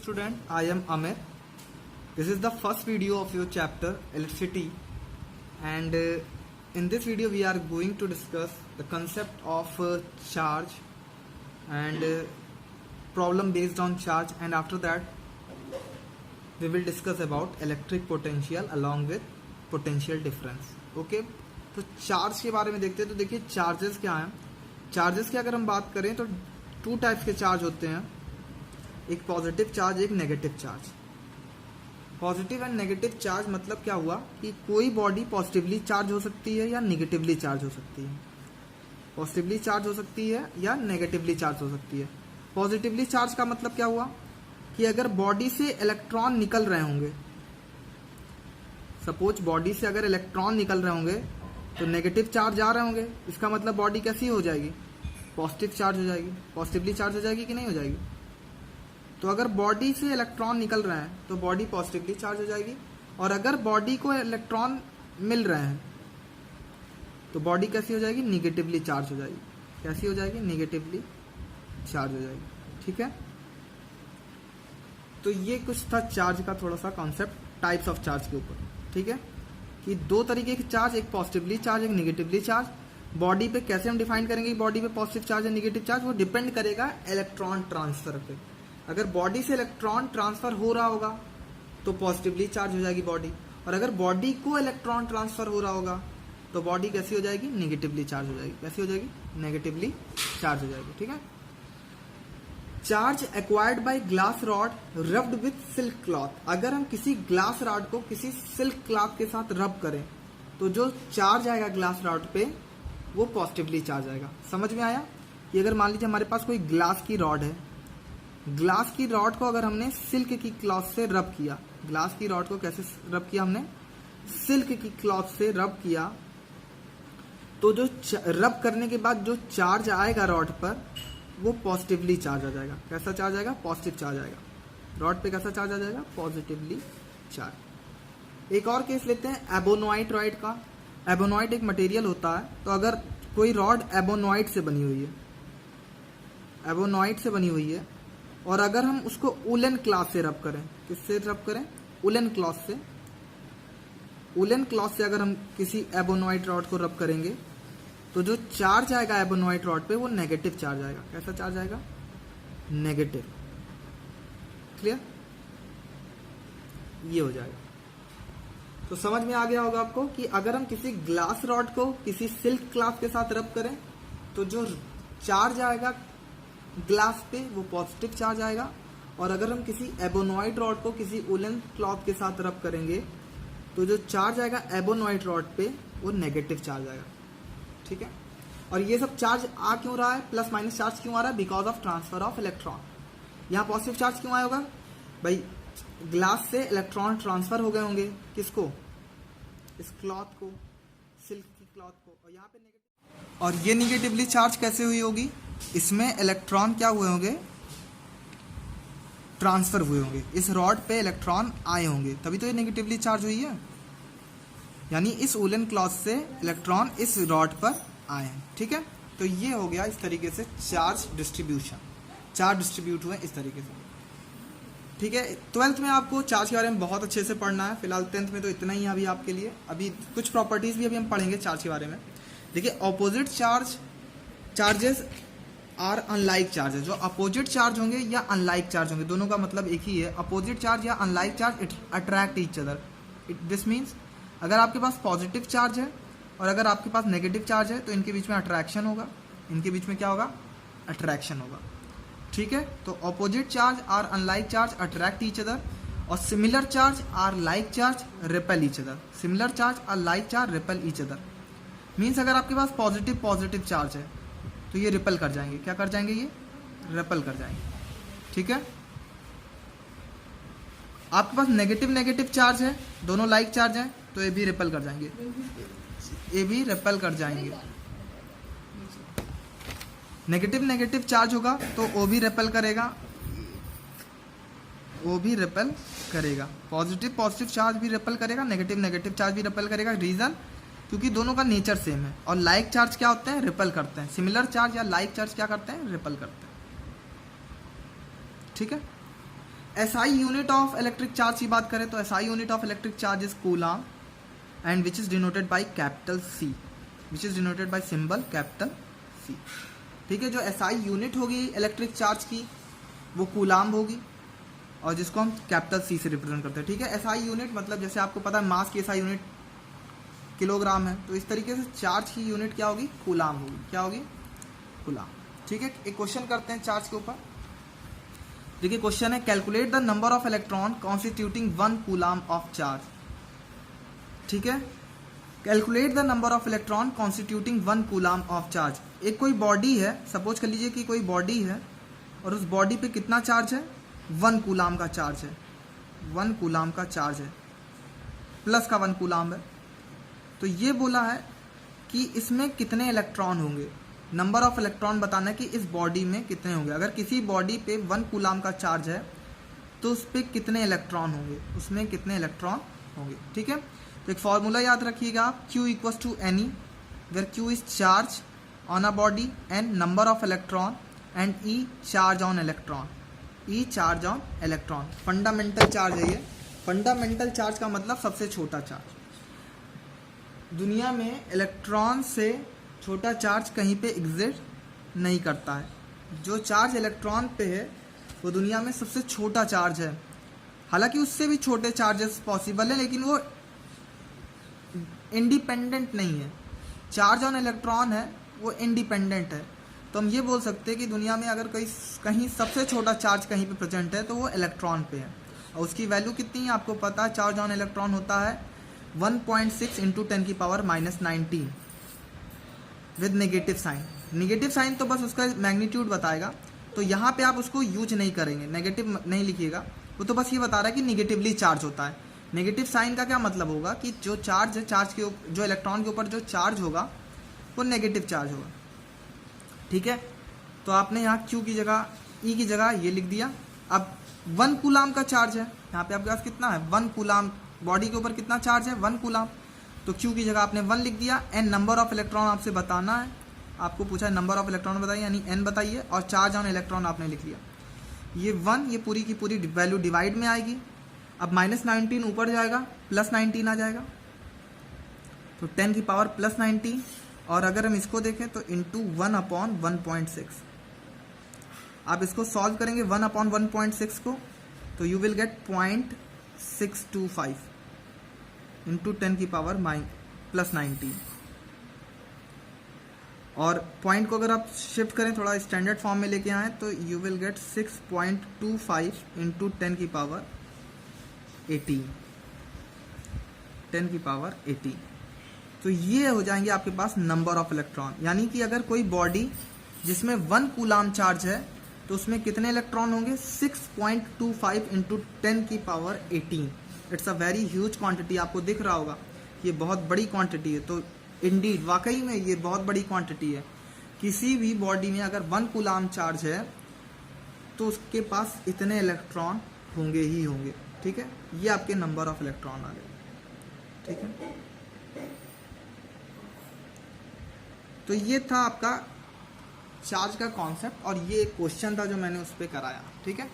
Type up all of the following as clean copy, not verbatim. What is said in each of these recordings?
student, I am Amir. This is the first video of your chapter electricity, and in this video we are going to discuss the concept of charge and problem based on charge, and after that we will discuss about electric potential along with potential difference. Okay, तो charge के बारे में देखते हैं। तो देखिए charges क्या हैं। चार्जेस की अगर हम बात करें तो टू टाइप्स के चार्ज होते हैं, एक पॉजिटिव चार्ज, एक negative charge. Positive and negative charge मतलब क्या हुआ कि कोई बॉडी पॉजिटिवली चार्ज हो सकती है या निगेटिवली चार्ज हो सकती है। पॉजिटिवली चार्ज हो सकती है या नेगेटिवली चार्ज हो सकती है। पॉजिटिवली चार्ज का मतलब क्या हुआ कि अगर बॉडी से इलेक्ट्रॉन निकल रहे होंगे, सपोज बॉडी से अगर इलेक्ट्रॉन निकल रहे होंगे तो नेगेटिव चार्ज आ रहे होंगे, इसका मतलब बॉडी कैसी हो जाएगी, पॉजिटिव चार्ज हो जाएगी। पॉजिटिवली चार्ज हो जाएगी कि नहीं हो जाएगी। तो अगर बॉडी से इलेक्ट्रॉन निकल रहे हैं तो बॉडी पॉजिटिवली चार्ज हो जाएगी, और अगर बॉडी को इलेक्ट्रॉन मिल रहे हैं तो बॉडी कैसी हो जाएगी, निगेटिवली चार्ज हो जाएगी। कैसी हो जाएगी, निगेटिवली चार्ज हो जाएगी। ठीक है, तो ये कुछ था चार्ज का थोड़ा सा कॉन्सेप्ट टाइप्स ऑफ चार्ज के ऊपर। ठीक है, कि दो तरीके के चार्ज, एक पॉजिटिवली चार्ज, एक निगेटिवली चार्ज। बॉडी पे कैसे हम डिफाइन करेंगे बॉडी पे पॉजिटिव चार्ज या निगेटिव चार्ज, वो डिपेंड करेगा इलेक्ट्रॉन ट्रांसफर पे। अगर बॉडी से इलेक्ट्रॉन ट्रांसफर हो रहा होगा तो पॉजिटिवली चार्ज हो जाएगी बॉडी, और अगर बॉडी को इलेक्ट्रॉन ट्रांसफर हो रहा होगा तो बॉडी कैसी हो जाएगी, निगेटिवली चार्ज हो जाएगी। कैसी हो जाएगी, नेगेटिवली चार्ज हो जाएगी। ठीक है, charge acquired by glass rod rubbed with silk cloth. अगर हम किसी ग्लास रॉड को किसी सिल्क क्लॉथ के साथ रब करें तो जो चार्ज आएगा ग्लास रॉड पे वो पॉजिटिवली चार्ज आएगा। समझ में आया कि अगर मान लीजिए हमारे पास कोई ग्लास की रॉड है, ग्लास की रॉड को अगर हमने सिल्क की क्लॉथ से रब किया, ग्लास की रॉड को कैसे रब किया, हमने सिल्क की क्लॉथ से रब किया, तो जो रब करने के बाद जो चार्ज आएगा रॉड पर वो पॉजिटिवली चार्ज आ जाएगा। कैसा चार्ज आएगा, पॉजिटिव चार्ज आएगा। रॉड पे कैसा चार्ज आ जाएगा, पॉजिटिवली चार्ज। एक और केस लेते हैं एबोनॉइट रॉड का। एबोनॉइट एक मटेरियल होता है, तो अगर कोई रॉड एबोनॉइट से बनी हुई है, एबोनॉइट से बनी हुई है, और अगर हम उसको उलन क्लॉथ से रब करें, किससे रब करें, उलन क्लॉथ से। उलन क्लॉथ से अगर हम किसी एबोनॉइट रॉड को रब करेंगे तो जो चार्ज आएगा एबोनॉइट रॉड पे वो नेगेटिव चार्ज आएगा। कैसा चार्ज आएगा, नेगेटिव। क्लियर, ये हो जाएगा। तो समझ में आ गया होगा आपको कि अगर हम किसी ग्लास रॉड को किसी सिल्क क्लॉथ के साथ रब करें तो जो चार्ज आएगा ग्लास पे वो पॉजिटिव चार्ज आएगा, और अगर हम किसी एबोनॉइट रॉड को किसी उलन क्लॉथ के साथ रब करेंगे तो जो चार्ज आएगा एबोनॉइट रॉड पे वो नेगेटिव चार्ज आएगा। ठीक है, और ये सब चार्ज आ क्यों रहा है, प्लस माइनस चार्ज क्यों आ रहा है, because of transfer of electron. यहाँ पॉजिटिव चार्ज क्यों आया होगा भाई, ग्लास से इलेक्ट्रॉन ट्रांसफर हो गए होंगे, किसको, इस क्लॉथ को, सिल्क की क्लॉथ को, और यहाँ पे नेगेटिव। और ये निगेटिवली चार्ज कैसे हुई होगी, इसमें इलेक्ट्रॉन क्या हुए होंगे, ट्रांसफर हुए होंगे, इस रॉड पे इलेक्ट्रॉन आए होंगे, तभी तो ये नेगेटिवली चार्ज हुई है। यानी इस उलन क्लॉथ से इलेक्ट्रॉन इस रॉड पर आए हैं। ठीक है, तो ये हो गया इस तरीके से चार्ज डिस्ट्रीब्यूशन। चार्ज डिस्ट्रीब्यूट हुए इस तरीके से। ठीक है, 12th में आपको चार्ज के बारे में बहुत अच्छे से पढ़ना है। फिलहाल 10th में तो इतना ही है अभी आपके लिए। अभी कुछ प्रॉपर्टीज भी अभी हम पढ़ेंगे चार्ज के बारे में। देखिए opposite charges are unlike charges. जो अपोजिट चार्ज होंगे या अनलाइक चार्ज होंगे, दोनों का मतलब एक ही है। अपोजिट चार्ज या unlike charge it attract each other. This means अगर आपके पास पॉजिटिव चार्ज है और अगर आपके पास नेगेटिव चार्ज है तो इनके बीच में अट्रैक्शन होगा। इनके बीच में क्या होगा, अट्रैक्शन होगा। ठीक है, तो opposite charge are unlike charge attract each other, और similar charge are like charge repel each other. Similar charge are like charge repel each other means अगर आपके पास पॉजिटिव चार्ज है तो ये रिपेल कर जाएंगे। क्या कर जाएंगे, ये रिपेल कर जाएंगे। ठीक है, आपके पास नेगेटिव चार्ज है, दोनों लाइक चार्ज हैं, तो ये भी रिपेल कर जाएंगे, ये भी रिपेल कर जाएंगे। नेगेटिव चार्ज होगा तो वो भी रिपेल करेगा, वो भी रिपेल करेगा। पॉजिटिव चार्ज भी रिपेल करेगा, नेगेटिव चार्ज भी रिपेल करेगा। रीजन, क्योंकि दोनों का नेचर सेम है। और लाइक चार्ज क्या होते हैं, रिपेल करते हैं। सिमिलर चार्ज या लाइक चार्ज क्या करते हैं, रिपेल करते हैं। ठीक है, SI unit of electric charge की बात करें तो SI unit of electric charge is coulomb and which is denoted by capital C, which is denoted by symbol capital C। ठीक है, जो SI यूनिट होगी इलेक्ट्रिक चार्ज की वो कूलाम होगी और जिसको हम कैपिटल C से रिप्रेजेंट करते हैं। ठीक है, SI यूनिट मतलब जैसे आपको पता है मास की SI यूनिट किलोग्राम है, तो इस तरीके से चार्ज की यूनिट क्या होगी, कूलाम होगी। क्या होगी, कूलाम। ठीक है, एक क्वेश्चन करते हैं चार्ज के ऊपर। देखिए क्वेश्चन है, calculate the number of electron constituting 1 coulomb of charge. ठीक है, calculate the number of electron constituting 1 coulomb of charge. एक कोई बॉडी है, सपोज कर लीजिए कि कोई बॉडी है और उस बॉडी पे कितना चार्ज है, 1 कूलाम का चार्ज है, 1 कूलाम का चार्ज है, प्लस का 1 कूलाम है। तो ये बोला है कि इसमें कितने इलेक्ट्रॉन होंगे, नंबर ऑफ इलेक्ट्रॉन बताना है कि इस बॉडी में कितने होंगे। अगर किसी बॉडी पे 1 कूलाम का चार्ज है तो उस पर कितने इलेक्ट्रॉन होंगे, उसमें कितने इलेक्ट्रॉन होंगे। ठीक है, तो एक फॉर्मूला याद रखिएगा आप, Q equals to N where Q is charge on a body, N number of electron and E charge on electron, E charge on electron. Fundamental charge है ये। फंडामेंटल चार्ज का मतलब सबसे छोटा चार्ज। दुनिया में इलेक्ट्रॉन से छोटा चार्ज कहीं पे एग्जिस्ट नहीं करता है। जो चार्ज इलेक्ट्रॉन पे है वो दुनिया में सबसे छोटा चार्ज है। हालांकि उससे भी छोटे चार्जेस पॉसिबल है, लेकिन वो इंडिपेंडेंट नहीं है। चार्ज ऑन इलेक्ट्रॉन है वो इंडिपेंडेंट है। तो हम ये बोल सकते हैं कि दुनिया में अगर कहीं सबसे छोटा चार्ज कहीं पे प्रेजेंट है तो वो इलेक्ट्रॉन पे है। और उसकी वैल्यू कितनी है आपको पता है, चार्ज ऑन इलेक्ट्रॉन होता है 1.6 into 10⁻⁻19 with negative sign. Negative sign तो बस उसका मैग्नीट्यूड बताएगा, तो यहाँ पे आप उसको यूज नहीं करेंगे, नेगेटिव नहीं लिखिएगा। वो तो बस ये बता रहा है कि निगेटिवली चार्ज होता है। नेगेटिव साइन का क्या मतलब होगा कि जो चार्ज है, चार्ज के जो इलेक्ट्रॉन के ऊपर जो चार्ज होगा वो नेगेटिव चार्ज होगा। ठीक है, तो आपने यहाँ Q की जगह E की जगह ये लिख दिया। अब 1 कूलाम का चार्ज है, यहाँ पे आपके पास कितना है, 1 कूलाम। बॉडी के ऊपर कितना चार्ज है, 1 कूलाम। तो Q की जगह आपने 1 लिख दिया। N नंबर ऑफ इलेक्ट्रॉन आपसे बताना है, आपको पूछा है नंबर ऑफ इलेक्ट्रॉन बताइए, यानी N बताइए, और चार्ज ऑन इलेक्ट्रॉन आपने लिख लिया। ये 1, ये पूरी की पूरी वैल्यू डिवाइड में आएगी। अब -19 ऊपर जाएगा, +19 आ जाएगा, तो 10⁻+19। और अगर हम इसको देखें तो इंटू 1/1.6। आप इसको सॉल्व करेंगे 1/1.6 को, तो यू विल गेट 0.625 इंटू 10⁻+19। और पॉइंट को अगर आप शिफ्ट करें, थोड़ा स्टैंडर्ड फॉर्म में लेके आए, तो यू विल गेट 6.25 इंटू 10⁻18। तो ये हो जाएंगे आपके पास नंबर ऑफ इलेक्ट्रॉन। यानी कि अगर कोई बॉडी जिसमें 1 कूलाम चार्ज है तो उसमें कितने इलेक्ट्रॉन होंगे, 6.25 into 10⁻18। It's a very huge quantity. आपको दिख रहा होगा ये बहुत बड़ी क्वांटिटी है। तो इंडीड वाकई में ये बहुत बड़ी क्वांटिटी है। किसी भी बॉडी में अगर 1 कूलाम चार्ज है तो उसके पास इतने इलेक्ट्रॉन होंगे ही होंगे। ठीक है, ये आपके नंबर ऑफ इलेक्ट्रॉन आ गए। ठीक है, तो ये था आपका चार्ज का कॉन्सेप्ट, और ये एक क्वेश्चन था जो मैंने उस पर कराया। ठीक है,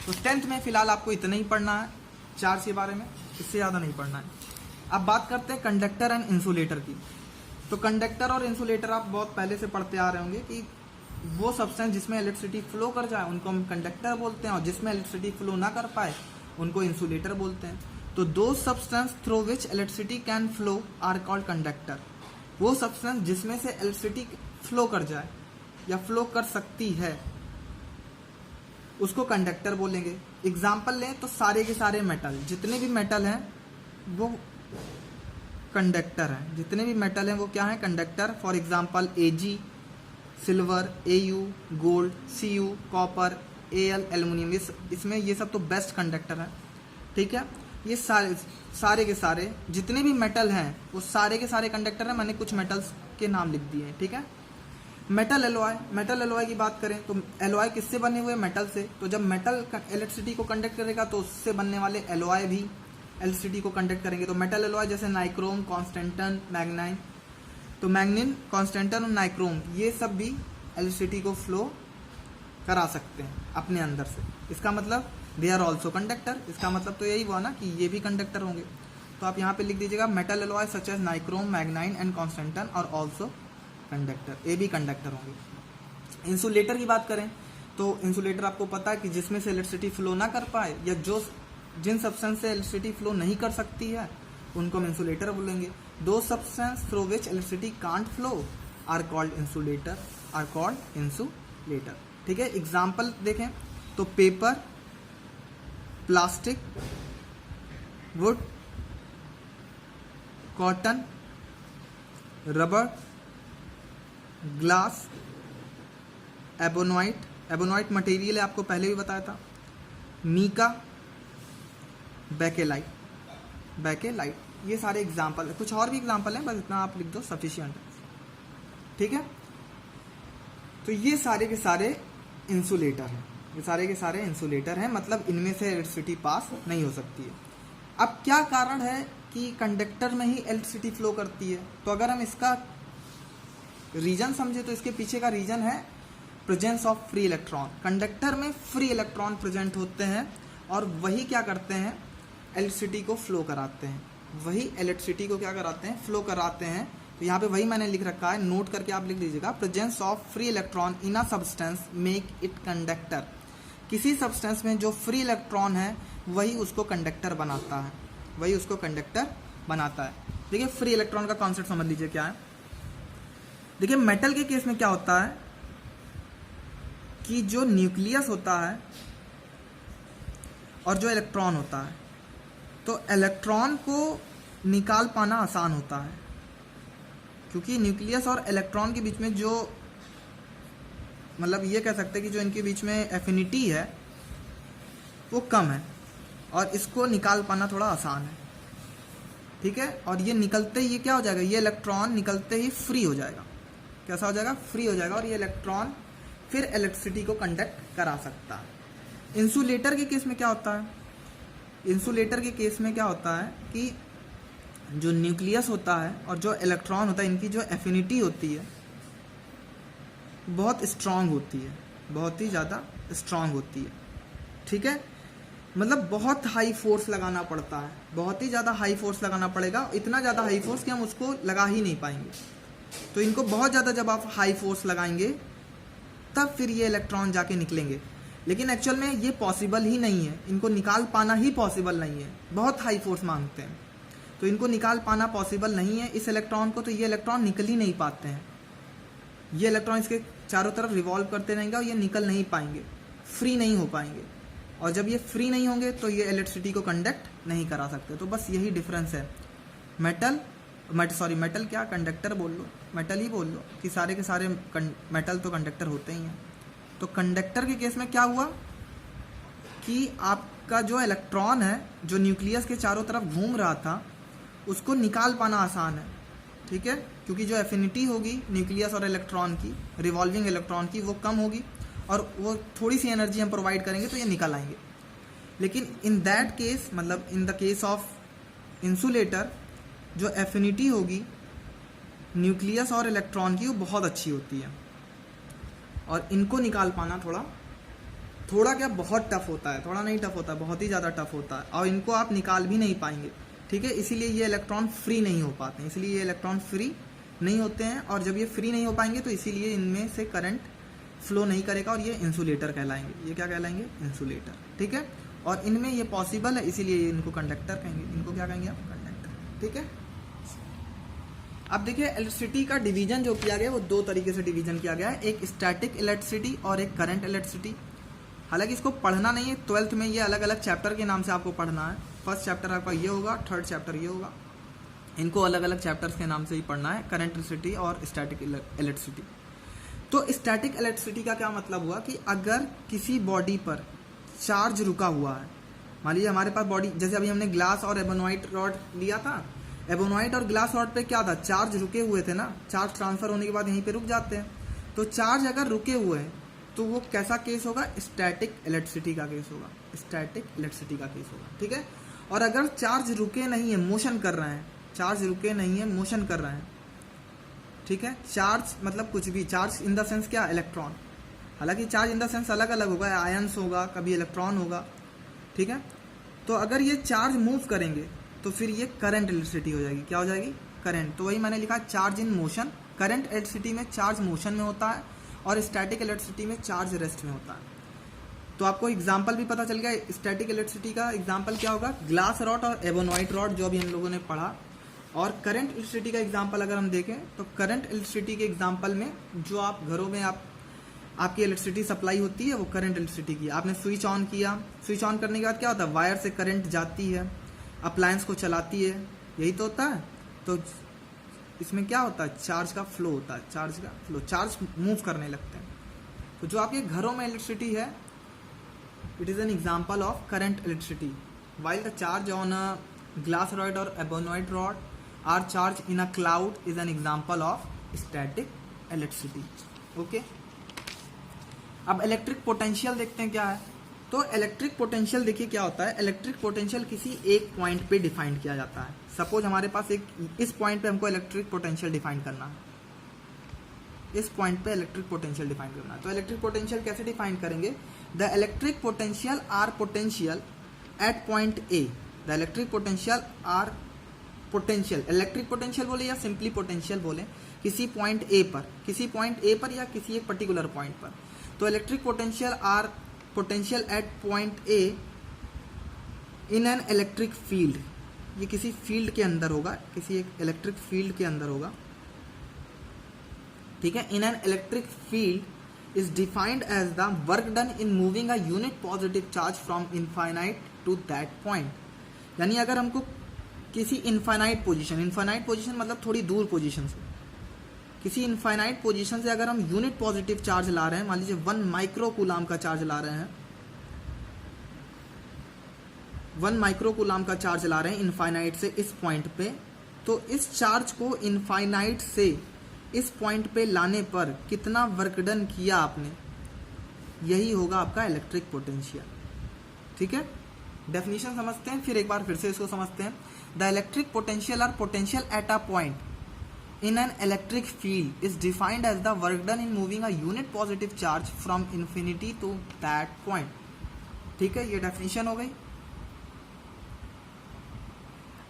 तो 10th में फिलहाल आपको इतना ही पढ़ना है चार्ज के बारे में, इससे ज़्यादा नहीं पढ़ना है। अब बात करते हैं कंडक्टर एंड इंसुलेटर की। तो कंडक्टर और इंसुलेटर आप बहुत पहले से पढ़ते आ रहे होंगे कि वो सब्सटेंस जिसमें इलेक्ट्रिसिटी फ्लो कर जाए उनको हम कंडक्टर बोलते हैं, और जिसमें इलेक्ट्रिसिटी फ्लो ना कर पाए उनको इंसुलेटर बोलते हैं। तो दो substance through which electricity can flow are called conductor. वो सब्सटेंस जिसमें से इलेक्ट्रिसिटी फ्लो कर जाए या फ्लो कर सकती है उसको कंडक्टर बोलेंगे। एग्जाम्पल लें तो सारे के सारे मेटल, जितने भी मेटल हैं वो कंडक्टर हैं। जितने भी मेटल हैं वो क्या है, conductor. For example Ag silver, Au gold, Cu copper, Al aluminium, इसमें ये सब तो बेस्ट कंडक्टर हैं। ठीक है, ये सारे के सारे जितने भी मेटल हैं वो सारे के सारे कंडक्टर हैं। मैंने कुछ मेटल्स के नाम लिख दिए हैं। ठीक है, मेटल एलॉय की बात करें तो एलॉय किससे बने हुए, मेटल से। तो जब मेटल इलेक्ट्रिसिटी को कंडक्ट करेगा तो उससे बनने वाले एलॉय भी इलेक्ट्रिसिटी को कंडक्ट करेंगे। तो मेटल एलॉय जैसे नाइक्रोम, कॉन्स्टेंटन, मैग्नाइन। तो मैग्नीन, कॉन्स्टेंटन और नाइक्रोम ये सब भी इलेक्ट्रिसिटी को फ्लो करा सकते हैं अपने अंदर से। इसका मतलब दे आर ऑल्सो कंडक्टर, इसका मतलब तो यही हुआ ना कि ये भी कंडक्टर होंगे। तो आप यहाँ पे लिख दीजिएगा metal alloy such as nichrome, manganin and constantan और ऑल्सो कंडक्टर, ये भी कंडक्टर होंगे। इंसुलेटर की बात करें तो इंसुलेटर आपको पता है कि जिसमें से इलेक्ट्रिसिटी फ्लो ना कर पाए या जो जिन सब्सटेंस से इलेक्ट्रिसिटी फ्लो नहीं कर सकती है उनको हम इंसुलेटर बोलेंगे। Those substance through which electricity can't flow are called insulator, are called insulator. ठीक है, एग्जाम्पल देखें तो paper, plastic, wood, cotton, rubber, glass, ebonite, ebonite material है आपको पहले भी बताया था, मीका, बैकेलाइट, बैकेलाइट, ये सारे एग्जाम्पल है। कुछ और भी एग्जाम्पल हैं, बस इतना आप लिख दो सफिशिएंट है। ठीक है, तो ये सारे के सारे इंसुलेटर हैं, ये सारे के सारे इंसुलेटर हैं, मतलब इनमें से इलेक्ट्रिसिटी पास नहीं हो सकती है। अब क्या कारण है कि कंडक्टर में ही इलेक्ट्रिसिटी फ्लो करती है? तो अगर हम इसका रीजन समझे तो इसके पीछे का रीजन है presence of free electron. Conductor में फ्री इलेक्ट्रॉन प्रेजेंट होते हैं और वही क्या करते हैं, इलेक्ट्रिसिटी को फ्लो कराते हैं, वही इलेक्ट्रिसिटी को क्या कराते हैं, फ्लो कराते हैं। तो यहाँ पे वही मैंने लिख रखा है, नोट करके आप लिख दीजिएगा, presence of free electron in a substance make it conductor. किसी सब्सटेंस में जो फ्री इलेक्ट्रॉन है वही उसको कंडक्टर बनाता है, वही उसको कंडक्टर बनाता है। देखिए फ्री इलेक्ट्रॉन का कॉन्सेप्ट समझ लीजिए क्या है। देखिए मेटल के केस में क्या होता है कि जो न्यूक्लियस होता है और जो इलेक्ट्रॉन होता है, तो इलेक्ट्रॉन को निकाल पाना आसान होता है क्योंकि न्यूक्लियस और इलेक्ट्रॉन के बीच में जो, मतलब ये कह सकते हैं कि जो इनके बीच में एफिनिटी है वो कम है और इसको निकाल पाना थोड़ा आसान है। ठीक है, और ये निकलते ही ये क्या हो जाएगा, ये इलेक्ट्रॉन निकलते ही फ्री हो जाएगा। कैसा हो जाएगा, फ्री हो जाएगा और ये इलेक्ट्रॉन फिर इलेक्ट्रिसिटी को कंडक्ट करा सकता है। इंसुलेटर के केस में क्या होता है, इंसुलेटर के केस में क्या होता है कि जो न्यूक्लियस होता है और जो इलेक्ट्रॉन होता है, इनकी जो एफिनिटी होती है बहुत स्ट्रांग होती है, बहुत ही ज़्यादा स्ट्रांग होती है। ठीक है, मतलब बहुत हाई फोर्स लगाना पड़ता है, बहुत ही ज़्यादा हाई फोर्स लगाना पड़ेगा, इतना ज़्यादा हाई फोर्स कि हम उसको लगा ही नहीं पाएंगे। तो इनको बहुत ज़्यादा जब आप हाई फोर्स लगाएंगे तब फिर ये इलेक्ट्रॉन जाके निकलेंगे, लेकिन एक्चुअल में ये पॉसिबल ही नहीं है, इनको निकाल पाना ही पॉसिबल नहीं है, बहुत हाई फोर्स मांगते हैं। तो इनको निकाल पाना पॉसिबल नहीं है इस इलेक्ट्रॉन को, तो ये इलेक्ट्रॉन निकल ही नहीं पाते हैं। ये इलेक्ट्रॉन इसके चारों तरफ रिवॉल्व करते रहेंगे और ये निकल नहीं पाएंगे, फ्री नहीं हो पाएंगे। और जब ये फ्री नहीं होंगे तो ये इलेक्ट्रिसिटी को कंडक्ट नहीं करा सकते। तो बस यही डिफरेंस है। मेटल क्या, कंडक्टर बोल लो, मेटल ही बोल लो कि सारे के सारे मेटल तो कंडक्टर होते ही हैं। तो कंडक्टर के केस में क्या हुआ कि आपका जो इलेक्ट्रॉन है जो न्यूक्लियस के चारों तरफ घूम रहा था उसको निकाल पाना आसान है। ठीक है, क्योंकि जो एफिनिटी होगी न्यूक्लियस और इलेक्ट्रॉन की, रिवॉल्विंग इलेक्ट्रॉन की, वो कम होगी और वो थोड़ी सी एनर्जी हम प्रोवाइड करेंगे तो ये निकल आएंगे। लेकिन इन दैट केस, मतलब in the case of insulator, जो एफिनिटी होगी न्यूक्लियस और इलेक्ट्रॉन की वो बहुत अच्छी होती है और इनको निकाल पाना थोड़ा क्या बहुत टफ होता है, थोड़ा नहीं टफ होता, बहुत ही ज़्यादा टफ होता है और इनको आप निकाल भी नहीं पाएंगे। ठीक है, इसीलिए ये इलेक्ट्रॉन फ्री नहीं हो पाते हैं, इसलिए ये इलेक्ट्रॉन फ्री नहीं होते हैं और जब ये फ्री नहीं हो पाएंगे तो इसीलिए इनमें से करंट फ्लो नहीं करेगा और ये इंसुलेटर कहलाएंगे। ये क्या कहलाएंगे, इंसुलेटर। ठीक है, और इनमें ये पॉसिबल है इसीलिए इनको कंडक्टर कहेंगे, इनको क्या कहेंगे आप, कंडक्टर। ठीक है, अब देखिए इलेक्ट्रिसिटी का डिवीजन जो किया गया वो दो तरीके से डिवीजन किया गया है, एक स्टैटिक इलेक्ट्रिसिटी और एक करंट इलेक्ट्रिसिटी। हालांकि इसको पढ़ना नहीं है, 12th में ये अलग अलग चैप्टर के नाम से आपको पढ़ना है। फर्स्ट चैप्टर आपका ये होगा, थर्ड चैप्टर ये होगा, इनको अलग अलग चैप्टर्स के नाम से ही पढ़ना है, करंट इलेक्ट्रिसिटी और स्टैटिक इलेक्ट्रिसिटी। तो स्टैटिक इलेक्ट्रिसिटी का क्या मतलब हुआ कि अगर किसी बॉडी पर चार्ज रुका हुआ है, मान लीजिए हमारे पास बॉडी, जैसे अभी हमने ग्लास और एबोनॉइट रॉड लिया था, एबोनॉइट और ग्लास रॉड पे क्या था, चार्ज रुके हुए थे ना, चार्ज ट्रांसफर होने के बाद यहीं पे रुक जाते हैं। तो चार्ज अगर रुके हुए हैं तो वो कैसा केस होगा, स्टैटिक इलेक्ट्रिसिटी का केस होगा, स्टैटिक इलेक्ट्रिसिटी का केस होगा। ठीक है, और अगर चार्ज रुके नहीं है, मोशन कर रहे हैं, चार्ज रुके नहीं है, मोशन कर रहे हैं। ठीक है, चार्ज मतलब कुछ भी, चार्ज इन द सेंस क्या, इलेक्ट्रॉन। हालांकि चार्ज इन द सेंस अलग अलग होगा, आयंस होगा, कभी इलेक्ट्रॉन होगा, ठीक है। तो अगर ये चार्ज मूव करेंगे तो फिर ये करंट इलेक्ट्रिसिटी हो जाएगी। क्या हो जाएगी? करंट। तो वही मैंने लिखा charge in motion. Current electricity में चार्ज मोशन में होता है और स्टैटिक इलेक्ट्रिसिटी में चार्ज रेस्ट में होता है। तो आपको एग्जाम्पल भी पता चल गया। स्टैटिक इलेक्ट्रिसिटी का एग्जाम्पल क्या होगा? ग्लास रॉड और एबोनॉइट रॉड, जो अभी हम लोगों ने पढ़ा। और करंट इलेक्ट्रिसिटी का एग्जाम्पल अगर हम देखें तो करंट इलेक्ट्रिसिटी के एग्जाम्पल में जो आप घरों में आपकी इलेक्ट्रिसिटी सप्लाई होती है वो करंट इलेक्ट्रिसिटी की। आपने स्विच ऑन किया, स्विच ऑन करने के बाद क्या होता है? वायर से करंट जाती है, अप्लायंस को चलाती है, यही तो होता है। तो इसमें क्या होता है? चार्ज का फ्लो होता है, चार्ज का फ्लो, चार्ज मूव करने लगते हैं। तो जो आपके घरों में इलेक्ट्रिसिटी है, it is an example of current electricity. While the charge on a glass rod और ebonite rod or charge in a cloud is an example of static electricity. Okay, अब इलेक्ट्रिक पोटेंशियल देखते हैं क्या है। तो electric potential देखिए क्या होता है। इलेक्ट्रिक पोटेंशियल किसी एक पॉइंट पे डिफाइन किया जाता है। सपोज हमारे पास इस पॉइंट पे हमको इलेक्ट्रिक पोटेंशियल डिफाइन करना है, इस पॉइंट पे इलेक्ट्रिक पोटेंशियल डिफाइन करना है। तो इलेक्ट्रिक पोटेंशियल कैसे डिफाइन करेंगे? The electric potential or potential at point A. The electric potential or potential, electric potential बोले या सिंपली पोटेंशियल बोले, किसी पॉइंट ए पर, किसी पॉइंट ए पर या किसी एक पर्टिकुलर पॉइंट पर। तो electric potential or potential at point A in an electric field. ये किसी फील्ड के अंदर होगा, किसी एक इलेक्ट्रिक फील्ड के अंदर होगा, ठीक है। In an electric field is defined as the work done in moving a unit positive charge from infinite to that point. यानी अगर हमको किसी इनफाइनाइट पोजीशन मतलब थोड़ी दूर पोजीशन से, किसी इनफाइनाइट पोजीशन से अगर हम यूनिट पॉजिटिव चार्ज ला रहे हैं, मान लीजिए 1 माइक्रो कूलाम का चार्ज ला रहे हैं, 1 माइक्रो कूलाम का चार्ज ला रहे हैं इनफाइनाइट से इस पॉइंट पे, तो इस चार्ज को इनफाइनाइट से इस पॉइंट पे लाने पर कितना वर्क डन किया आपने, यही होगा आपका इलेक्ट्रिक पोटेंशियल। ठीक है, डेफिनेशन समझते हैं, फिर एक बार फिर से इसको समझते हैं। The electric potential or potential at a point in an electric field is defined as the work done in moving a unit positive charge from infinity to that point। ठीक है, ये डेफिनेशन हो गई।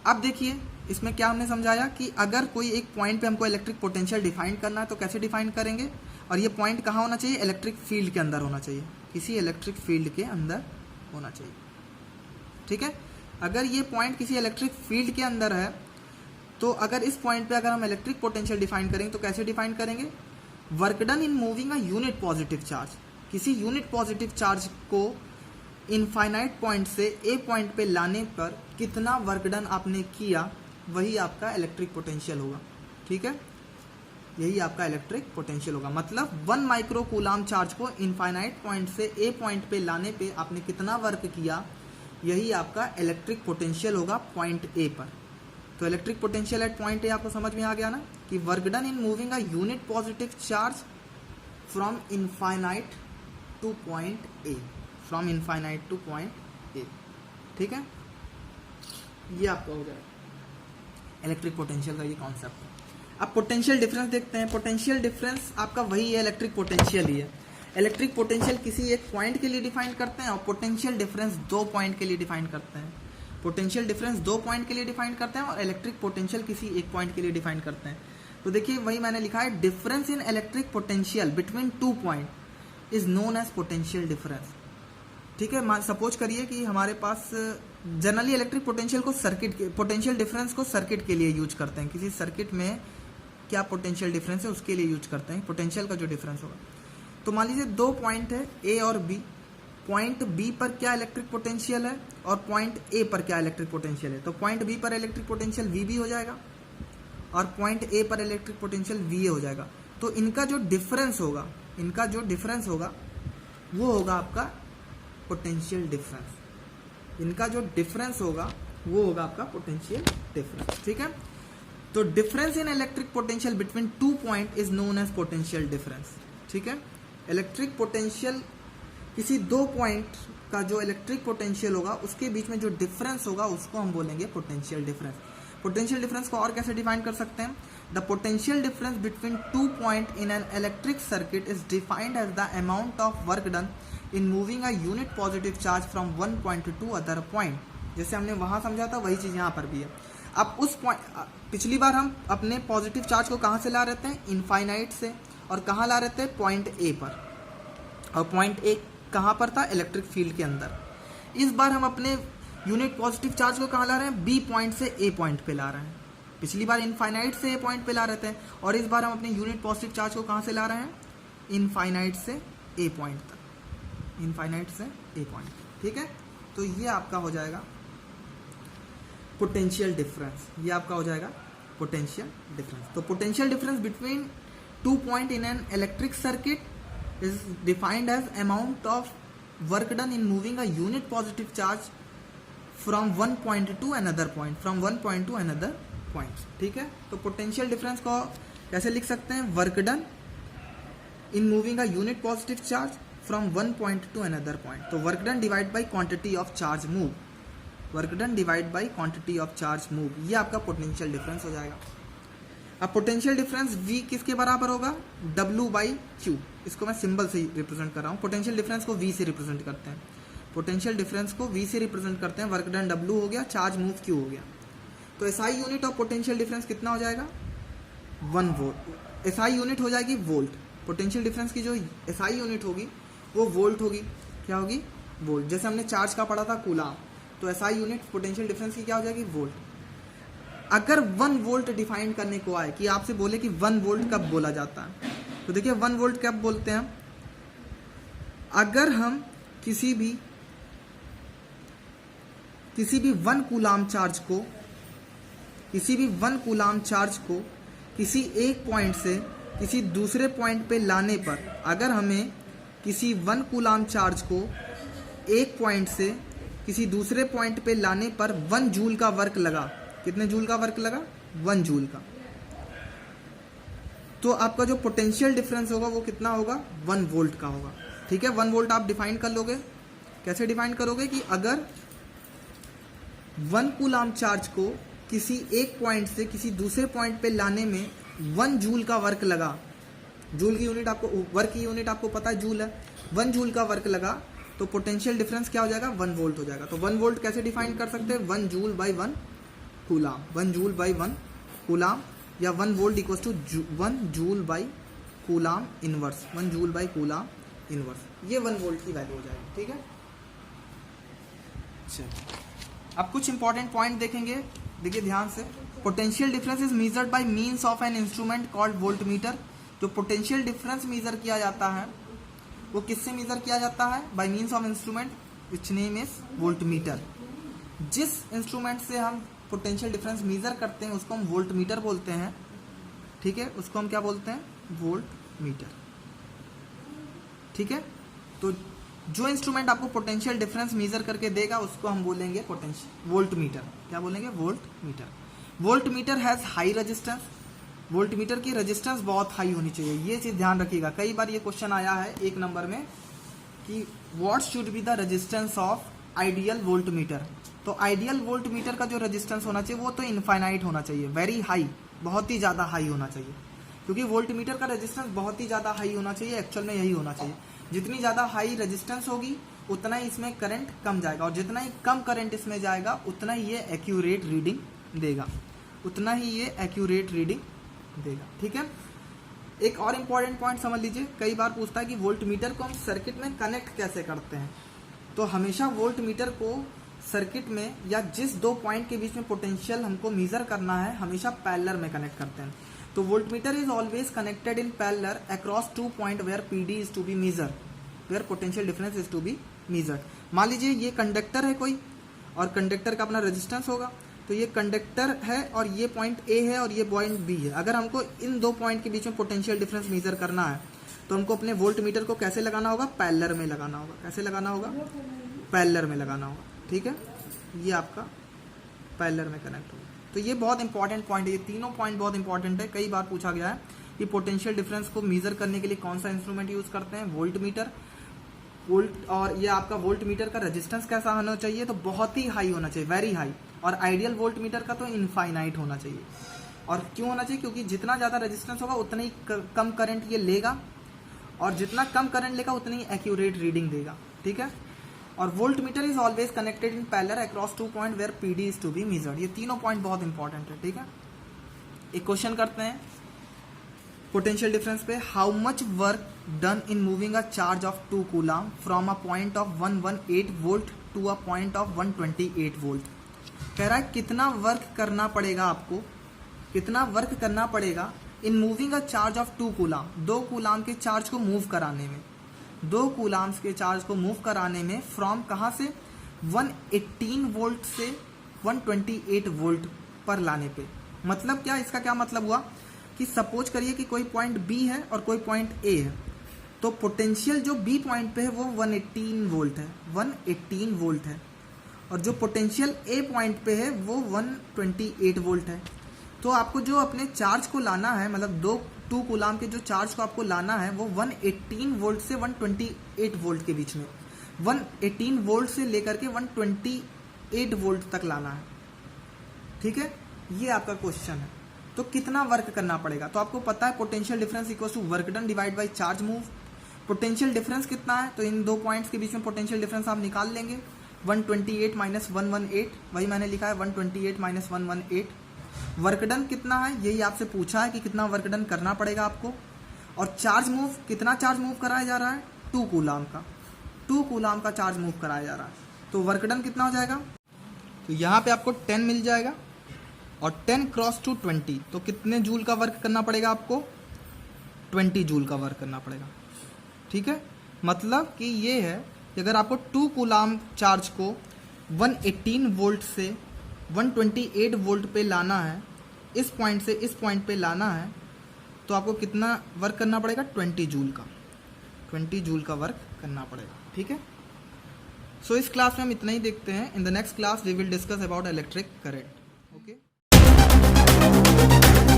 अब देखिए इसमें क्या हमने समझाया कि अगर कोई एक पॉइंट पे हमको इलेक्ट्रिक पोटेंशियल डिफाइन करना है तो कैसे डिफाइन करेंगे, और ये पॉइंट कहाँ होना चाहिए? इलेक्ट्रिक फील्ड के अंदर होना चाहिए, किसी इलेक्ट्रिक फील्ड के अंदर होना चाहिए। ठीक है, अगर ये पॉइंट किसी इलेक्ट्रिक फील्ड के अंदर है तो अगर इस पॉइंट पे अगर हम इलेक्ट्रिक पोटेंशियल डिफाइन करेंगे तो कैसे डिफाइन करेंगे? Work done in moving a unit positive charge, किसी यूनिट पॉजिटिव चार्ज को इनफाइनाइट पॉइंट से ए पॉइंट पे लाने पर कितना वर्क डन आपने किया, वही आपका इलेक्ट्रिक पोटेंशियल होगा। ठीक है, यही आपका इलेक्ट्रिक पोटेंशियल होगा। मतलब 1 माइक्रो कूलाम चार्ज को इनफाइनाइट पॉइंट से ए पॉइंट पे लाने पे आपने कितना वर्क किया, यही आपका इलेक्ट्रिक पोटेंशियल होगा पॉइंट ए पर। तो इलेक्ट्रिक पोटेंशियल एट पॉइंट ए आपको समझ में आ गया ना, कि work done in moving a unit positive charge from infinite two point A, from infinite two point A. ठीक है, ये आपका हो जाएगा इलेक्ट्रिक पोटेंशियल का ये कॉन्सेप्ट है। अब पोटेंशियल डिफरेंस देखते हैं। पोटेंशियल डिफरेंस आपका वही है, इलेक्ट्रिक पोटेंशियल ही है। इलेक्ट्रिक पोटेंशियल किसी एक पॉइंट के लिए डिफाइन करते हैं और पोटेंशियल डिफरेंस 2 पॉइंट के लिए डिफाइन करते हैं। पोटेंशियल डिफरेंस 2 पॉइट के लिए डिफाइन करते हैं और इलेक्ट्रिक पोटेंशियल किसी एक पॉइंट के लिए डिफाइन करते हैं। तो देखिए वही मैंने लिखा है, difference in electric potential between 2 point is known as potential difference. ठीक है, सपोज करिए कि हमारे पास जनरली इलेक्ट्रिक पोटेंशियल को सर्किट के, पोटेंशियल डिफरेंस को सर्किट के लिए यूज करते हैं। किसी सर्किट में क्या पोटेंशियल डिफरेंस है उसके लिए यूज करते हैं पोटेंशियल का जो डिफरेंस होगा। तो मान लीजिए 2 पॉइंट है ए और बी, पॉइंट बी पर क्या इलेक्ट्रिक पोटेंशियल है और पॉइंट ए पर क्या इलेक्ट्रिक पोटेंशियल है। तो पॉइंट बी पर इलेक्ट्रिक पोटेंशियल वी हो जाएगा और पॉइंट ए पर इलेक्ट्रिक पोटेंशियल वी हो जाएगा। तो इनका जो डिफरेंस होगा, इनका जो डिफरेंस होगा वो होगा आपका पोटेंशियल डिफरेंस। इनका जो डिफरेंस होगा वो होगा आपका पोटेंशियल डिफरेंस। ठीक है, तो difference in electric potential between 2 point is known as potential difference. ठीक है, इलेक्ट्रिक पोटेंशियल किसी 2 पॉइंट का जो इलेक्ट्रिक पोटेंशियल होगा उसके बीच में जो डिफरेंस होगा उसको हम बोलेंगे पोटेंशियल डिफरेंस। पोटेंशियल डिफरेंस को और कैसे डिफाइन कर सकते हैं? The potential difference between 2 point in an electric circuit is defined as the amount of work done in moving a unit positive charge from one point to other point. जैसे हमने वहां समझा था वही चीज यहाँ पर भी है। अब उस पॉइंट, पिछली बार हम अपने पॉजिटिव चार्ज को कहाँ से ला रहे थे, इनफाइनाइट से, और कहाँ ला रहे थे, पॉइंट ए पर, और पॉइंट ए कहाँ पर था, इलेक्ट्रिक फील्ड के अंदर। इस बार हम अपने यूनिट पॉजिटिव चार्ज को कहाँ ला रहे हैं, बी पॉइंट से ए पॉइंट पे ला रहे हैं। पिछली बार इनफाइनाइट से ए पॉइंट पे ला रहे थे, और इस बार हम अपने यूनिट पॉजिटिव चार्ज को कहाँ से ला रहे हैं, इनफाइनाइट से ए पॉइंट तक, इनफाइनाइट से ए पॉइंट। ठीक है, तो ये आपका हो जाएगा पोटेंशियल डिफरेंस, ये आपका हो जाएगा पोटेंशियल डिफरेंस। तो potential difference between 2 point in an electric circuit is defined as amount of work done in moving a unit positive charge from one point to another point, from one point to another point. ठीक है, तो potential difference को कैसे लिख सकते हैं, work done in moving a unit positive charge from one point to another point. तो work done divide by quantity of charge move, work done divide by quantity of charge move, ये आपका potential difference हो जाएगा। अब potential difference V किसके बराबर होगा, W by Q। इसको मैं सिंबल से रिप्रेजेंट कर रहा हूँ। पोटेंशियल डिफरेंस को V से रिप्रेजेंट करते हैं, पोटेंशियल डिफरेंस को V से रिप्रेजेंट करते हैं। वर्क डन W हो गया, चार्ज मूव Q हो गया। तो SI unit of potential difference कितना हो जाएगा, 1 वोल्ट। SI यूनिट हो जाएगी वोल्ट। पोटेंशियल डिफरेंस की जो SI यूनिट होगी वो वोल्ट होगी। क्या होगी, वोल्ट। जैसे हमने चार्ज का पढ़ा था कूलाम, तो SI यूनिट पोटेंशियल डिफरेंस की क्या हो जाएगी, वोल्ट। अगर 1 वोल्ट डिफाइन करने को आए, कि आपसे बोले कि 1 वोल्ट कब बोला जाता है, तो देखिए 1 वोल्ट कब बोलते हैं, अगर हम किसी भी 1 कूलाम चार्ज को, किसी भी 1 कूलाम चार्ज को किसी एक पॉइंट से किसी दूसरे पॉइंट पे लाने पर, अगर हमें किसी 1 कूलाम चार्ज को एक पॉइंट से किसी दूसरे पॉइंट पे लाने पर 1 जूल का वर्क लगा, कितने जूल का वर्क लगा, 1 जूल का, तो आपका जो पोटेंशियल डिफरेंस होगा वो कितना होगा, 1 वोल्ट का होगा। ठीक है, 1 वोल्ट आप डिफाइन कर लोगे। कैसे डिफाइन करोगे कि अगर 1 कूलाम चार्ज को किसी एक पॉइंट से किसी दूसरे पॉइंट पे लाने में 1 जूल का वर्क लगा, जूल की यूनिट आपको, वर्क की यूनिट आपको पता है जूल है, 1 जूल का वर्क लगा, तो पोटेंशियल डिफरेंस क्या हो जाएगा, 1 वोल्ट हो जाएगा। तो 1 वोल्ट कैसे डिफाइन कर सकते हैं, 1 joule by 1 coulomb, 1 joule by 1 coulomb, या 1 volt equals to 1 joule by coulomb inverse, 1 joule by coulomb inverse. ये 1 वोल्ट की वैल्यू हो जाएगी। ठीक है, चलिए अब कुछ इंपॉर्टेंट पॉइंट देखेंगे, देखिए ध्यान से। Potential difference is measured by means of an instrument called volt meter. जो पोटेंशियल डिफरेंस मेजर किया जाता है वो किससे मेजर किया जाता है, by means of instrument which name is volt meter. जिस इंस्ट्रूमेंट से हम पोटेंशियल डिफरेंस मेजर करते हैं उसको हम वोल्ट मीटर बोलते हैं। ठीक है, उसको हम क्या बोलते हैं, वोल्ट मीटर। ठीक है, तो जो इंस्ट्रूमेंट आपको पोटेंशियल डिफरेंस मेजर करके देगा उसको हम बोलेंगे पोटेंशियल वोल्ट मीटर। क्या बोलेंगे, volt meter. Volt meter has high resistance, volt meter की रेजिस्टेंस बहुत हाई होनी चाहिए, ये चीज ध्यान रखिएगा। कई बार ये क्वेश्चन आया है 1 नंबर में कि what should be the resistance of ideal volt meter. तो आइडियल वोल्ट मीटर का जो रेजिस्टेंस होना चाहिए वो तो इनफाइनाइट होना चाहिए, वेरी हाई, बहुत ही ज़्यादा हाई होना चाहिए, क्योंकि वोल्ट मीटर का रेजिस्टेंस बहुत ही ज़्यादा हाई होना चाहिए। एक्चुअल में यही होना चाहिए, जितनी ज़्यादा हाई रेजिस्टेंस होगी उतना ही इसमें करंट कम जाएगा, और जितना ही कम करंट इसमें जाएगा उतना ही ये एक्यूरेट रीडिंग देगा, उतना ही ये एक्यूरेट रीडिंग देगा। ठीक है, एक और इम्पॉर्टेंट पॉइंट समझ लीजिए, कई बार पूछता है कि वोल्ट मीटर को हम सर्किट में कनेक्ट कैसे करते हैं। तो हमेशा वोल्ट मीटर को सर्किट में या जिस 2 पॉइंट के बीच में पोटेंशियल हमको मेजर करना है हमेशा पैरेलल में कनेक्ट करते हैं। तो voltmeter is always connected in parallel across 2 point where PD is to be measure, where potential difference is to be measured. मान लीजिए ये कंडक्टर है कोई, और कंडक्टर का अपना रेजिस्टेंस होगा, तो ये कंडक्टर है और ये पॉइंट ए है और ये पॉइंट बी है। अगर हमको इन 2 पॉइंट के बीच में पोटेंशियल डिफरेंस मेजर करना है तो हमको अपने वोल्ट मीटर को कैसे लगाना होगा, पैरेलल में लगाना होगा। कैसे लगाना होगा, पैरेलल में लगाना होगा। ठीक है, ये आपका पैरेलल में कनेक्ट होगा। तो ये बहुत इंपॉर्टेंट पॉइंट है, ये तीनों पॉइंट बहुत इंपॉर्टेंट है। कई बार पूछा गया है कि पोटेंशियल डिफरेंस को मेजर करने के लिए कौन सा इंस्ट्रूमेंट यूज करते हैं, वोल्ट मीटर। वोल्ट, और ये आपका वोल्ट मीटर का रेजिस्टेंस कैसा होना चाहिए, तो बहुत ही हाई होना चाहिए, वेरी हाई। और आइडियल वोल्ट मीटर का तो इनफाइनाइट होना चाहिए। और क्यों होना चाहिए? क्योंकि जितना ज़्यादा रेजिस्टेंस होगा उतना ही कम करंट ये लेगा, और जितना कम करंट लेगा उतनी ही एक्यूरेट रीडिंग देगा, ठीक है। और voltmeter is always connected in parallel across 2 point where PD is to be measured. ये तीनों पॉइंट बहुत इंपॉर्टेंट है, ठीक है। एक क्वेश्चन करते हैं पोटेंशियल डिफरेंस पे। How much work done in moving a charge of 2 coulomb from a point of 118 volt to a point of 128 volt. कह रहा है कितना वर्क करना पड़ेगा आपको, कितना वर्क करना पड़ेगा इन moving a charge of 2 coulomb, 2 coulomb के चार्ज को मूव कराने में, 2 कूलम्स के चार्ज को मूव कराने में फ्रॉम कहाँ से 118 वोल्ट से 128 वोल्ट पर लाने पे। मतलब क्या, इसका क्या मतलब हुआ कि सपोज करिए कि कोई पॉइंट बी है और कोई पॉइंट ए है, तो पोटेंशियल जो बी पॉइंट पे है वो 118 वोल्ट है, 118 वोल्ट है, और जो पोटेंशियल ए पॉइंट पे है वो 128 वोल्ट है। तो आपको जो अपने चार्ज को लाना है, मतलब 2 कूलम के जो चार्ज को आपको लाना है वो 118 वोल्ट से 128 वोल्ट के बीच में, 118 वोल्ट से लेकर के 128 वोल्ट तक लाना है, ठीक है। ये आपका क्वेश्चन है। तो कितना वर्क करना पड़ेगा? तो आपको पता है potential difference equals to work done divide by charge move. Potential difference कितना है? तो इन 2 पॉइंट्स के बीच में पोटेंशियल डिफरेंस आप निकाल लेंगे, 128 माइनस 118, वही मैंने लिखा है 128 माइनस 118। वर्क डन कितना है यही आपसे पूछा है कि कितना वर्क डन करना पड़ेगा आपको। और चार्ज मूव, कितना चार्ज मूव कराया जा रहा है? 2 कूलम का, 2 कूलम का चार्ज मूव कराया जा रहा है। तो वर्क डन कितना हो जाएगा? तो यहाँ पे आपको 10 मिल जाएगा, और 10 क्रॉस टू 20, तो कितने जूल का वर्क करना पड़ेगा आपको? 20 जूल का वर्क करना पड़ेगा, ठीक है। मतलब कि ये है कि अगर आपको 2 कूलम चार्ज को 118 वोल्ट से 128 वोल्ट पे लाना है, इस पॉइंट से इस पॉइंट पे लाना है, तो आपको कितना वर्क करना पड़ेगा? 20 जूल का, 20 जूल का वर्क करना पड़ेगा, ठीक है। सो इस क्लास में हम इतना ही देखते हैं। In the next class we will discuss about electric current, okay.